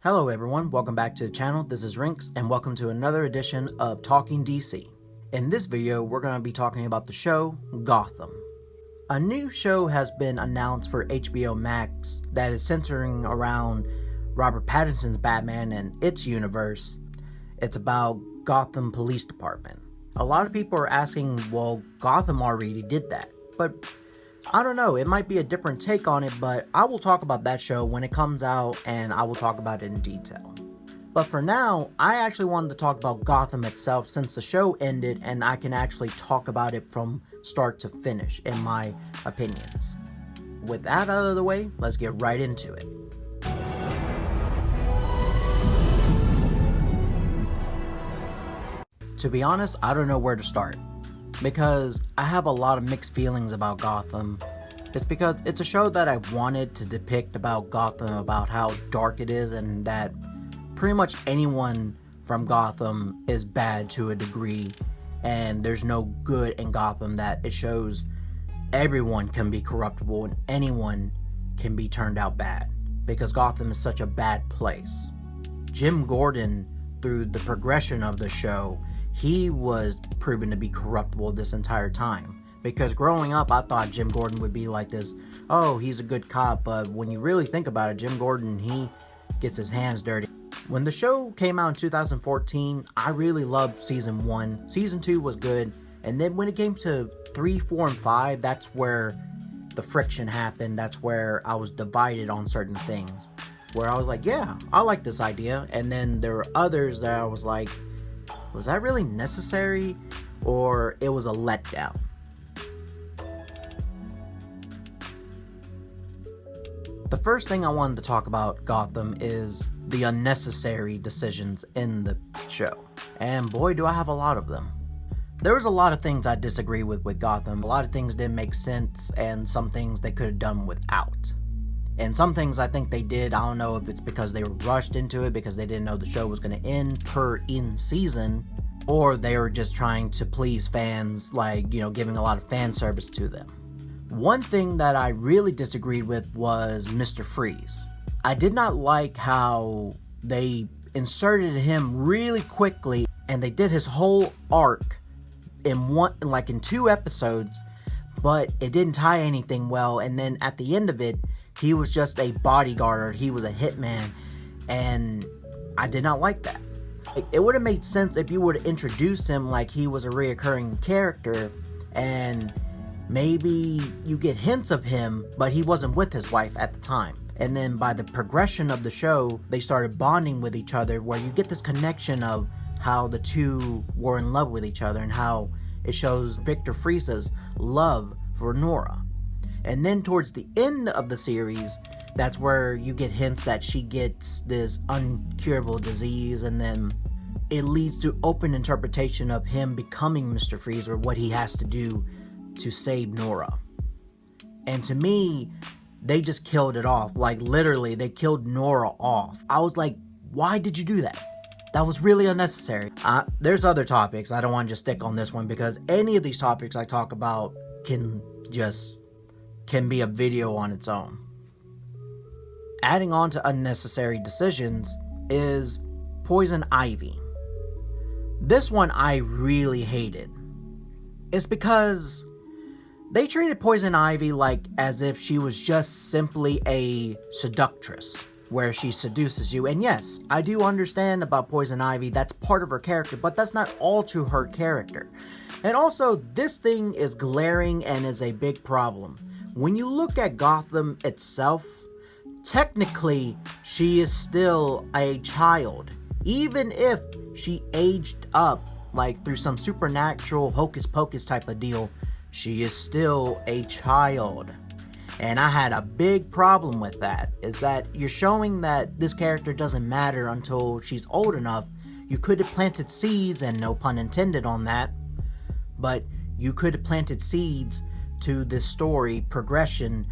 Hello everyone, welcome back to the channel. This is Rinks and welcome to another edition of Talking DC. In this video, we're going to be talking about the show Gotham. A new show has been announced for HBO Max that is centering around Robert Pattinson's Batman and its universe. It's about Gotham Police Department. A lot of people are asking, well, Gotham already did that, but I don't know, it might be a different take on it, but I will talk about that show when it comes out and I will talk about it in detail. But for now, I actually wanted to talk about Gotham itself since the show ended and I can actually talk about it from start to finish in my opinions. With that out of the way, let's get right into it. To be honest, I don't know where to start, because I have a lot of mixed feelings about Gotham. It's because it's a show that I wanted to depict about Gotham, about how dark it is, and that pretty much anyone from Gotham is bad to a degree, and there's no good in Gotham. That it shows everyone can be corruptible and anyone can be turned out bad, because Gotham is such a bad place. Jim Gordon, through the progression of the show, he was proven to be corruptible this entire time. Because growing up, I thought Jim Gordon would be like this, oh, he's a good cop, but when you really think about it, Jim Gordon, he gets his hands dirty. When the show came out in 2014, I really loved season 1. Season 2 was good, and then when it came to 3, 4, and 5, that's where the friction happened. That's where I was divided on certain things. Where I was like, yeah, I like this idea, and then there were others that I was like, was that really necessary, or it was a letdown? The first thing I wanted to talk about Gotham is the unnecessary decisions in the show. And boy, do I have a lot of them. There was a lot of things I disagree with Gotham. A lot of things didn't make sense, and some things they could have done without. And some things I think they did. I don't know if it's because they were rushed into it because they didn't know the show was going to end in season, or they were just trying to please fans, like, giving a lot of fan service to them. One thing that I really disagreed with was Mr. Freeze. I did not like how they inserted him really quickly, and they did his whole arc in 2 episodes, but it didn't tie anything well, and then at the end of it, he was just a bodyguard, or he was a hitman, and I did not like that. It would have made sense if you would have introduced him like he was a reoccurring character, and maybe you get hints of him, but he wasn't with his wife at the time. And then by the progression of the show, they started bonding with each other, where you get this connection of how the two were in love with each other, and how it shows Victor Freeze's love for Nora. And then towards the end of the series, that's where you get hints that she gets this uncurable disease, and then it leads to open interpretation of him becoming Mr. Freeze, or what he has to do to save Nora. And to me, they just killed it off. Like, literally, they killed Nora off. I was like, why did you do that? That was really unnecessary. There's other topics. I don't want to just stick on this one, because any of these topics I talk about can be a video on its own. Adding on to unnecessary decisions is Poison Ivy. This one I really hated. It's because they treated Poison Ivy like as if she was just simply a seductress, where she seduces you. And yes, I do understand about Poison Ivy, that's part of her character, but that's not all to her character. And also, this thing is glaring and is a big problem. When you look at Gotham itself, technically, she is still a child. Even if she aged up, like through some supernatural hocus pocus type of deal, she is still a child. And I had a big problem with that, is that you're showing that this character doesn't matter until she's old enough. You could have planted seeds, and no pun intended on that, but you could have planted seeds to this story progression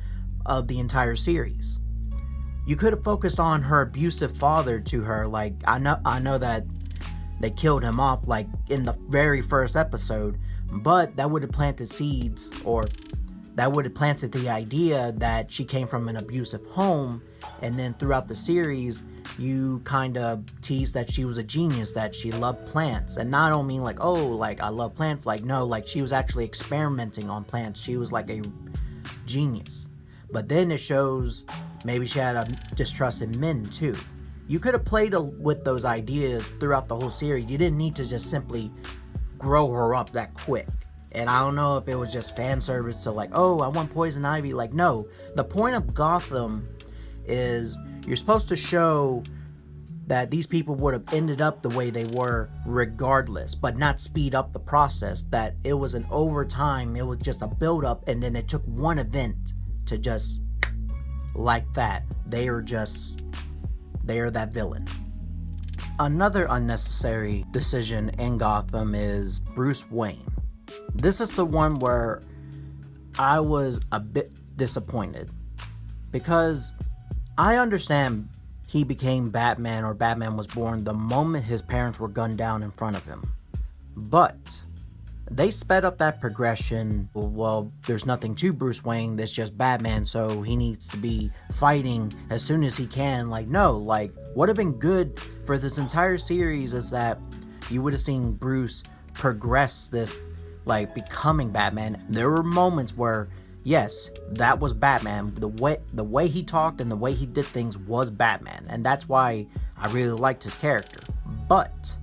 of the entire series. You could have focused on her abusive father to her. Like, I know that they killed him off like in the very first episode, but that would have planted seeds, or that would have planted the idea that she came from an abusive home, and then throughout the series you kind of teased that she was a genius, that she loved plants. And I don't mean like, oh, like I love plants. Like, no, like she was actually experimenting on plants. She was like a genius. But then it shows maybe she had a distrust in men too. You could have played with those ideas throughout the whole series. You didn't need to just simply grow her up that quick. And I don't know if it was just fan service to like, oh, I want Poison Ivy. Like, no. The point of Gotham is you're supposed to show that these people would have ended up the way they were regardless, but not speed up the process. That it was an overtime, it was just a build up, and then it took one event to just like that. They are that villain. Another unnecessary decision in Gotham is Bruce Wayne. This is the one where I was a bit disappointed, because I understand he became Batman, or Batman was born the moment his parents were gunned down in front of him. But they sped up that progression. Well, there's nothing to Bruce Wayne, that's just Batman, so he needs to be fighting as soon as he can. Like, no, like, what would have been good for this entire series is that you would have seen Bruce progress this, like, becoming Batman. There were moments where, yes, that was Batman. The way he talked and the way he did things was Batman, and that's why I really liked his character. But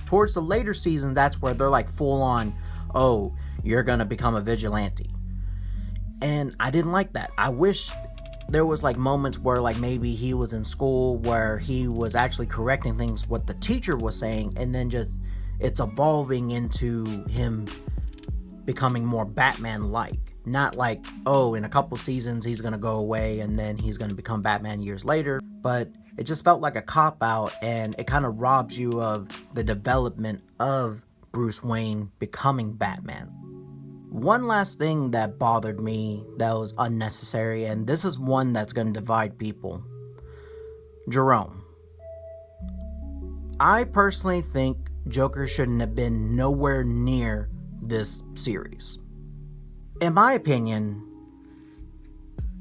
towards the later season, that's where they're like full on, oh, you're gonna become a vigilante. And I didn't like that. I wish there was like moments where like maybe he was in school where he was actually correcting things what the teacher was saying, and then just it's evolving into him becoming more Batman-like. Not like, oh, in a couple seasons he's gonna go away and then he's gonna become Batman years later. But it just felt like a cop-out, and it kind of robs you of the development of Bruce Wayne becoming Batman. One last thing that bothered me that was unnecessary, and this is one that's gonna divide people. Jerome. I personally think Joker shouldn't have been nowhere near this series. In my opinion,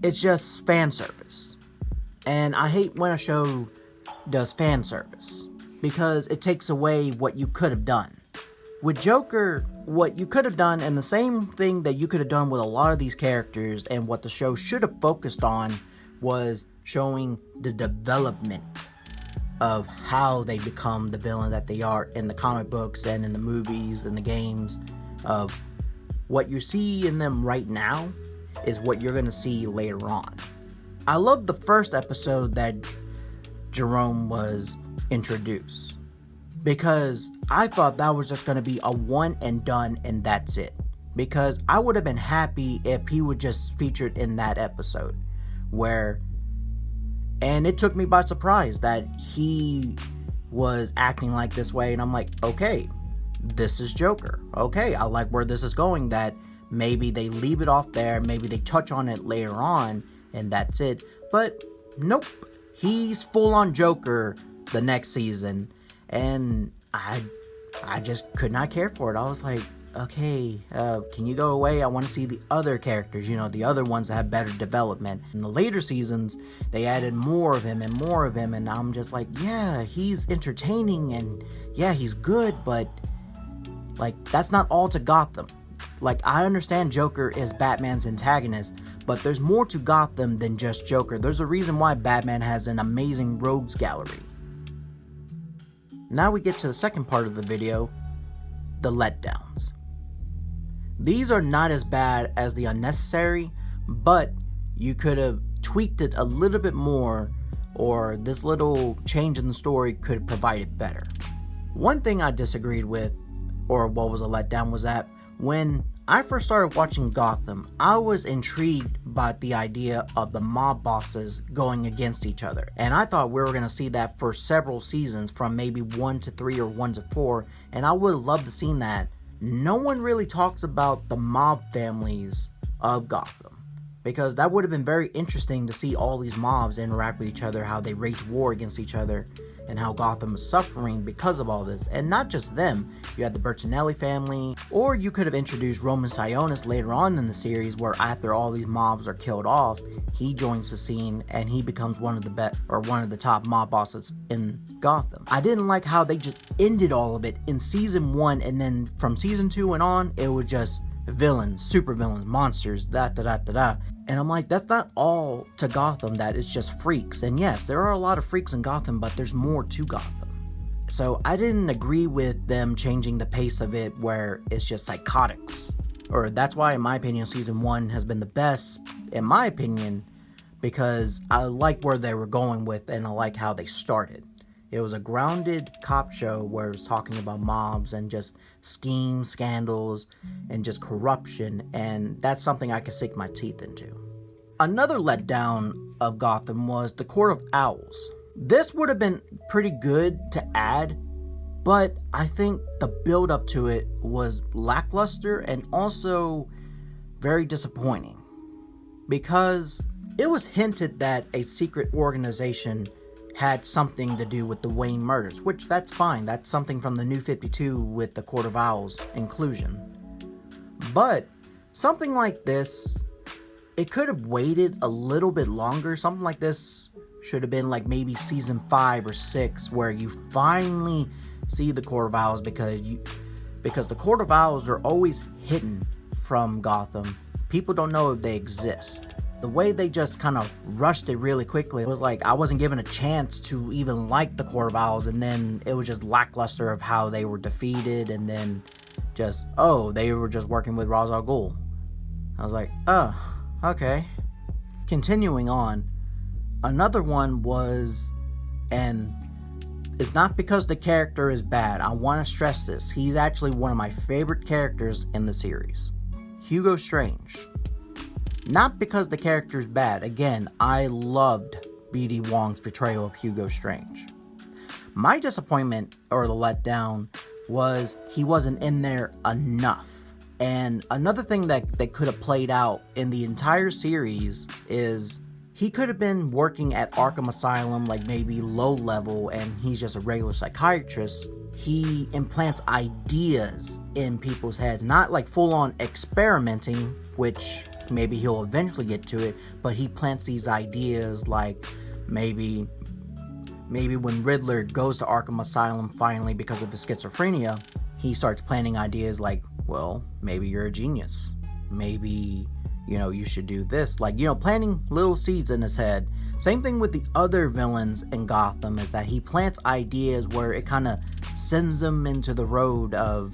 it's just fan service. And I hate when a show does fan service, because it takes away what you could have done. With Joker, what you could have done, and the same thing that you could have done with a lot of these characters, and what the show should have focused on, was showing the development of how they become the villain that they are in the comic books and in the movies and the games. Of what you see in them right now is what you're going to see later on. I love the first episode that Jerome was introduced, because I thought that was just going to be a one and done and that's it. Because I would have been happy if he would just featured in that episode and it took me by surprise that he was acting like this way, and I'm like, okay, this is Joker. Okay, I like where this is going, that maybe they leave it off there, maybe they touch on it later on, and that's it. But nope, he's full on Joker the next season, and I just could not care for it. I was like, okay, can you go away? I want to see the other characters, the other ones that have better development. In the later seasons, they added more of him, and I'm just like, yeah, he's entertaining, and yeah, he's good, but like, that's not all to Gotham. Like, I understand Joker is Batman's antagonist, but there's more to Gotham than just Joker. There's a reason why Batman has an amazing rogues gallery. Now we get to the second part of the video, the letdowns. These are not as bad as the unnecessary, but you could have tweaked it a little bit more, or this little change in the story could have provided better. One thing I disagreed with, or what was a letdown, was that when I first started watching Gotham, I was intrigued by the idea of the mob bosses going against each other. And I thought we were going to see that for several seasons, from maybe 1 to 3 or 1 to 4, and I would have loved to see that. No one really talks about the mob families of Gotham, because that would have been very interesting to see all these mobs interact with each other, how they wage war against each other. and how Gotham is suffering because of all this. And not just them, you had the Bertinelli family, or you could have introduced Roman Sionis later on in the series, where after all these mobs are killed off, he joins the scene and he becomes one of the top mob bosses in Gotham. I didn't like how they just ended all of it in season 1, and then from season 2 and on, it was just villains, super villains, monsters, and I'm like, that's not all to Gotham, that it's just freaks. And yes, there are a lot of freaks in Gotham, but there's more to Gotham. So I didn't agree with them changing the pace of it where it's just psychotics. Or that's why, in my opinion, season 1 has been the best, in my opinion, because I like where they were going with, and I like how they started. It was a grounded cop show where it was talking about mobs and just schemes, scandals, and just corruption, and that's something I could sink my teeth into. Another letdown of Gotham was the Court of Owls. This would have been pretty good to add, but I think the build up to it was lackluster and also very disappointing, because it was hinted that a secret organization had something to do with the Wayne murders, which that's fine. That's something from the New 52 with the Court of Owls inclusion. But something like this, it could have waited a little bit longer. Something like this should have been like maybe season 5 or 6, where you finally see the Court of Owls, because the Court of Owls are always hidden from Gotham. People don't know if they exist. The way they just kind of rushed it really quickly, it was like I wasn't given a chance to even like the Court of Owls, and then it was just lackluster of how they were defeated, and then just, oh, they were just working with Ra's al Ghul. I was like, oh, okay. Continuing on, another one was, and it's not because the character is bad, I want to stress this, he's actually one of my favorite characters in the series, Hugo Strange. Not because the character's bad. Again, I loved B.D. Wong's portrayal of Hugo Strange. My disappointment, or the letdown, was he wasn't in there enough. And another thing that they could have played out in the entire series is he could have been working at Arkham Asylum, like maybe low level, and he's just a regular psychiatrist. He implants ideas in people's heads, not like full on experimenting, which maybe he'll eventually get to it, but he plants these ideas like maybe when Riddler goes to Arkham Asylum finally because of his schizophrenia, he starts planting ideas like, well, maybe you're a genius. Maybe, you should do this. Like, planting little seeds in his head. Same thing with the other villains in Gotham, is that he plants ideas where it kind of sends them into the road of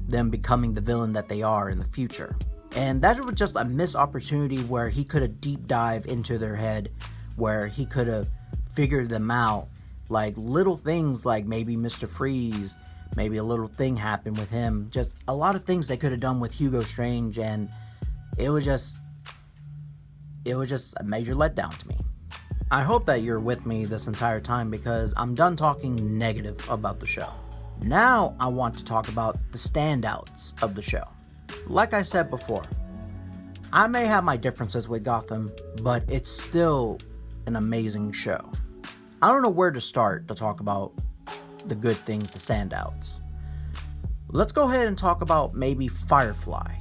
them becoming the villain that they are in the future. And that was just a missed opportunity where he could have deep dive into their head, where he could have figured them out. Like little things like maybe Mr. Freeze, maybe a little thing happened with him. Just a lot of things they could have done with Hugo Strange, and it was just a major letdown to me. I hope that you're with me this entire time, because I'm done talking negative about the show. Now I want to talk about the standouts of the show. Like I said before, I may have my differences with Gotham, but it's still an amazing show. I don't know where to start to talk about the good things, the standouts. Let's go ahead and talk about maybe Firefly.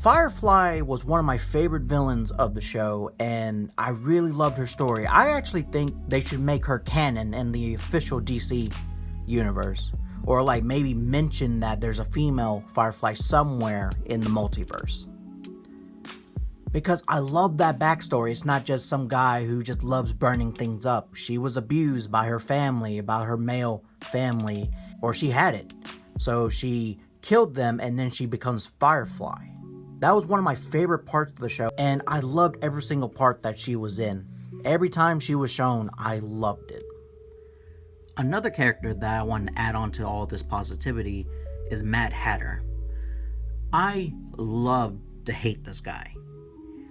Firefly was one of my favorite villains of the show, and I really loved her story. I actually think they should make her canon in the official DC universe. Or like maybe mention that there's a female Firefly somewhere in the multiverse. Because I love that backstory. It's not just some guy who just loves burning things up. She was abused by her family, about her male family, or she had it. So she killed them, and then she becomes Firefly. That was one of my favorite parts of the show, and I loved every single part that she was in. Every time she was shown, I loved it. Another character that I want to add on to all this positivity is Mad Hatter. I love to hate this guy.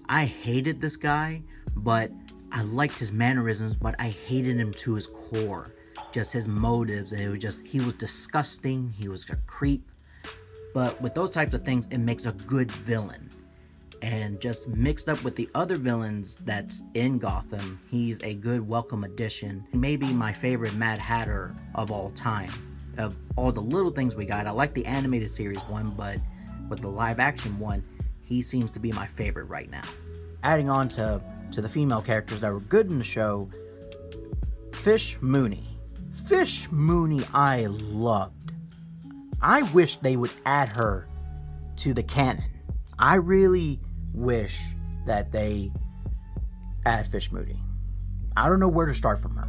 I hated this guy, but I liked his mannerisms, but I hated him to his core. Just his motives, and he was disgusting, he was a creep. But with those types of things, it makes a good villain. And just mixed up with the other villains that's in Gotham, he's a good welcome addition. Maybe my favorite Mad Hatter of all time. Of all the little things we got, I like the animated series one, but with the live action one, he seems to be my favorite right now. Adding on to the female characters that were good in the show, Fish Mooney. Fish Mooney I loved. I wish they would add her to the canon. I really wish that they add Fish Mooney. I don't know where to start from her.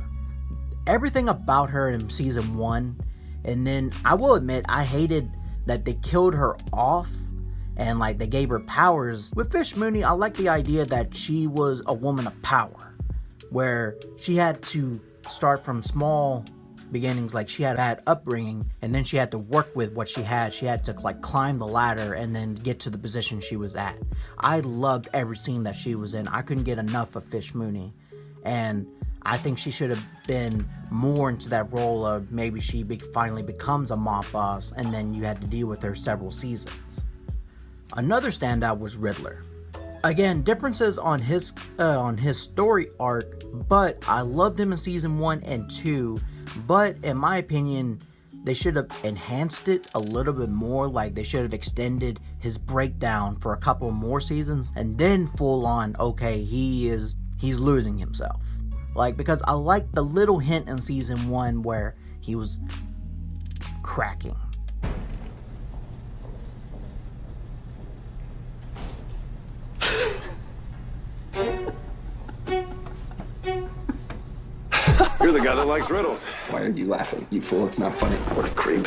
Everything about her in season 1, and then I will admit I hated that they killed her off and like they gave her powers. With Fish Mooney, I like the idea that she was a woman of power, where she had to start from small beginnings, like she had a bad upbringing, and then she had to work with what she had. She had to like climb the ladder and then get to the position she was at. I loved every scene that she was in. I couldn't get enough of Fish Mooney, and I think she should have been more into that role of maybe she finally becomes a mob boss, and then you had to deal with her several seasons. Another standout was Riddler. Again, differences on his story arc, but I loved him in season 1 and 2. But in my opinion, they should have enhanced it a little bit more. Like they should have extended his breakdown for a couple more seasons, and then full on, okay, he's losing himself. Like, because I like the little hint in season 1 where he was cracking. You're the guy that likes riddles. Why are you laughing? You fool, it's not funny. What a creep.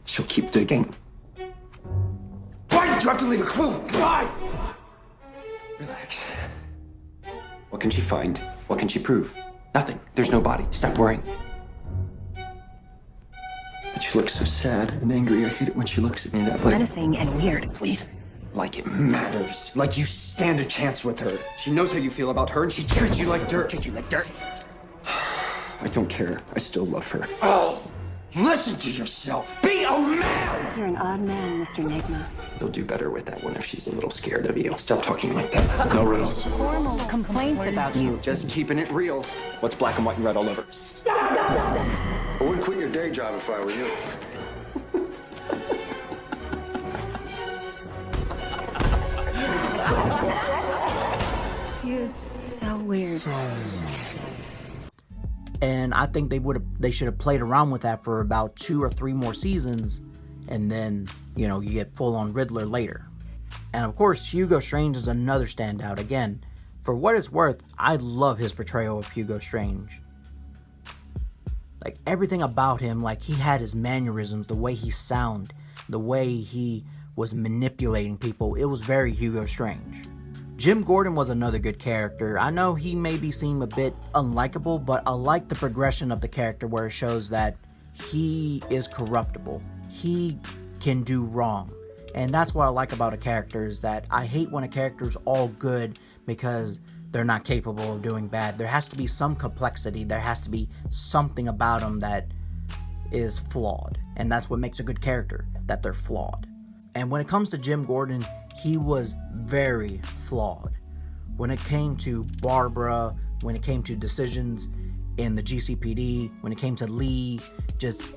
She'll keep digging. Why did you have to leave a clue? Why? Relax. What can she find? What can she prove? Nothing. There's no body. Stop worrying. But she looks so sad and angry. I hate it when she looks at me that way. Menacing and weird. Please. Like it matters. Like you stand a chance with her. She knows how you feel about her and she treats you like dirt. Treat you like dirt. I don't care. I still love her. Oh! Listen to yourself! Be a man! You're an odd man, Mr. Nigma. You'll do better with that one if she's a little scared of you. Stop talking like that. No riddles. Formal complaints about you. Just keeping it real. What's black and white and red all over? Stop! I wouldn't quit your day job if I were you. He is so weird. And I think they should have played around with that for about 2 or 3 more seasons, and then, you know, you get full on Riddler later. And of course, Hugo Strange is another standout. Again, for what it's worth, I love his portrayal of Hugo Strange. Like everything about him, like he had his mannerisms, the way he sounded, the way he was manipulating people, it was very Hugo Strange. Jim Gordon was another good character. I know he maybe seemed a bit unlikable, but I like the progression of the character where it shows that he is corruptible. He can do wrong. And that's what I like about a character, is that I hate when a character's all good because they're not capable of doing bad. There has to be some complexity. There has to be something about them that is flawed. And that's what makes a good character, that they're flawed. And when it comes to Jim Gordon, he was very flawed. When it came to Barbara, when it came to decisions in the GCPD, when it came to Lee,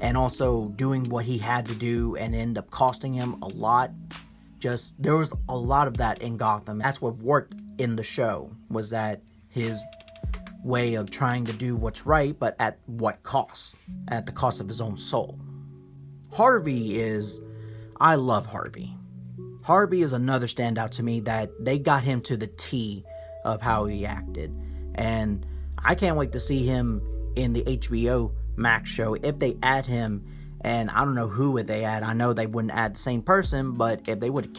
and also doing what he had to do and end up costing him a lot. There was a lot of that in Gotham. That's what worked in the show, was that his way of trying to do what's right, but at what cost? At the cost of his own soul. I love Harvey. Harvey is another standout to me, that they got him to the T of how he acted. And I can't wait to see him in the HBO Max show if they add him. And I don't know who would they add. I know they wouldn't add the same person, but if they would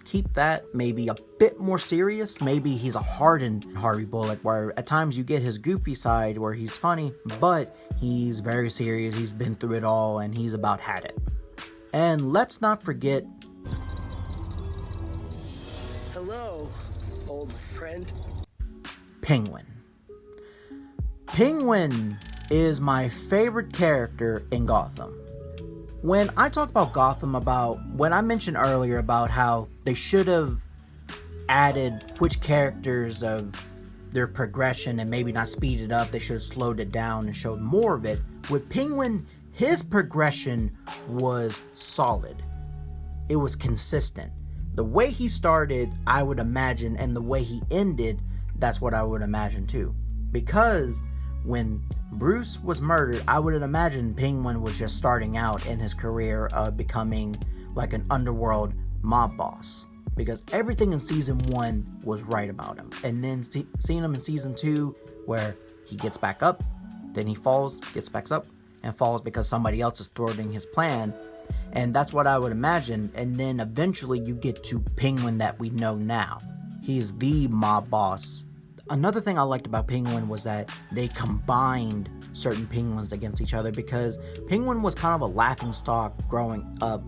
keep that maybe a bit more serious, maybe he's a hardened Harvey Bullock, where at times you get his goofy side where he's funny, but he's very serious. He's been through it all and he's about had it. And let's not forget, hello, old friend. Penguin. Penguin is my favorite character in Gotham. When I talk about Gotham, when I mentioned earlier about how they should have added which characters of their progression and maybe not speed it up. They should have slowed it down and showed more of it. With Penguin, his progression was solid. It was consistent. The way he started, I would imagine, and the way he ended, that's what I would imagine too. Because when Bruce was murdered, I would imagine Penguin was just starting out in his career of becoming like an underworld mob boss. Because everything in season 1 was right about him. And then seeing him in season 2, where he gets back up, then he falls, gets back up, and falls because somebody else is thwarting his plan. And that's what I would imagine. And then eventually you get to Penguin that we know now. He's the mob boss. Another thing I liked about Penguin was that they combined certain Penguins against each other, because Penguin was kind of a laughingstock growing up,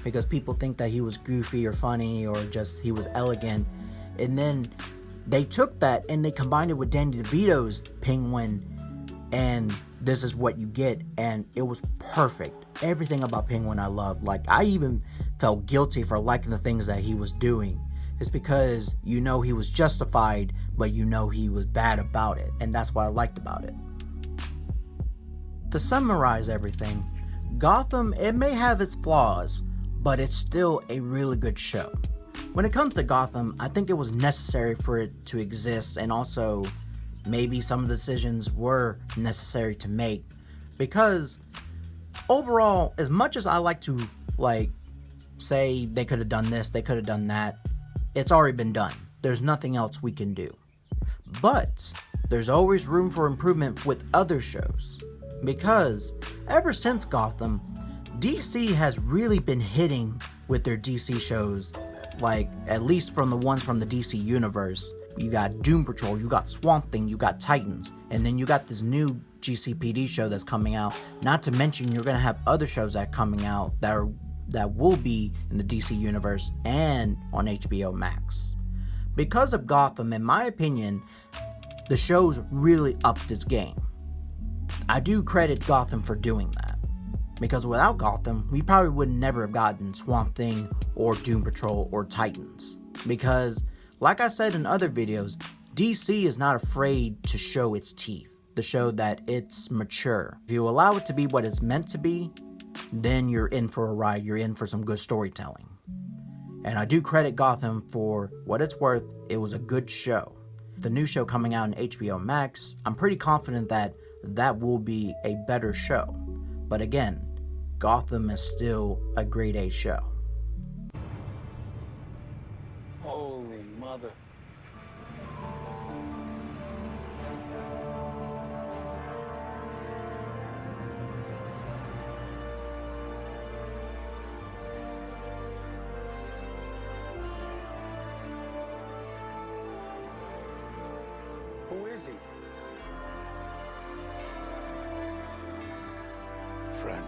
because people think that he was goofy or funny or just he was elegant. And then they took that and they combined it with Danny DeVito's Penguin, and this is what you get, and it was perfect. Everything about Penguin I loved. Like, I even felt guilty for liking the things that he was doing. It's because you know he was justified, but you know he was bad about it, and that's what I liked about it. To summarize everything, Gotham, it may have its flaws, but it's still a really good show. When it comes to Gotham, I think it was necessary for it to exist, and also maybe some of the decisions were necessary to make, because overall, as much as I like to say they could have done this, they could have done that, it's already been done. There's nothing else we can do. But there's always room for improvement with other shows, because ever since Gotham, DC has really been hitting with their DC shows, like at least from the ones from the DC universe. You got Doom Patrol, you got Swamp Thing, you got Titans, and then you got this new GCPD show that's coming out. Not to mention you're gonna have other shows that are coming out that will be in the DC universe and on HBO Max. Because of Gotham, in my opinion, the show's really upped its game. I do credit Gotham for doing that, because without Gotham, we probably would never have gotten Swamp Thing or Doom Patrol or Titans. Because, like I said in other videos, DC is not afraid to show its teeth, to show that it's mature. If you allow it to be what it's meant to be, then you're in for a ride, you're in for some good storytelling. And I do credit Gotham for what it's worth. It was a good show. The new show coming out in HBO Max, I'm pretty confident that that will be a better show. But again, Gotham is still a grade A show. Holy mother. Who is he? Friend.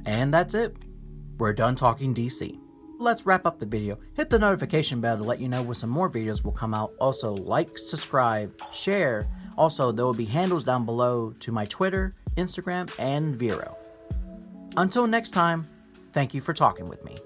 And that's it. We're done talking DC. Let's wrap up the video. Hit the notification bell to let you know when some more videos will come out. Also, like, subscribe, share. Also, there will be handles down below to my Twitter, Instagram, and Vero. Until next time, thank you for talking with me.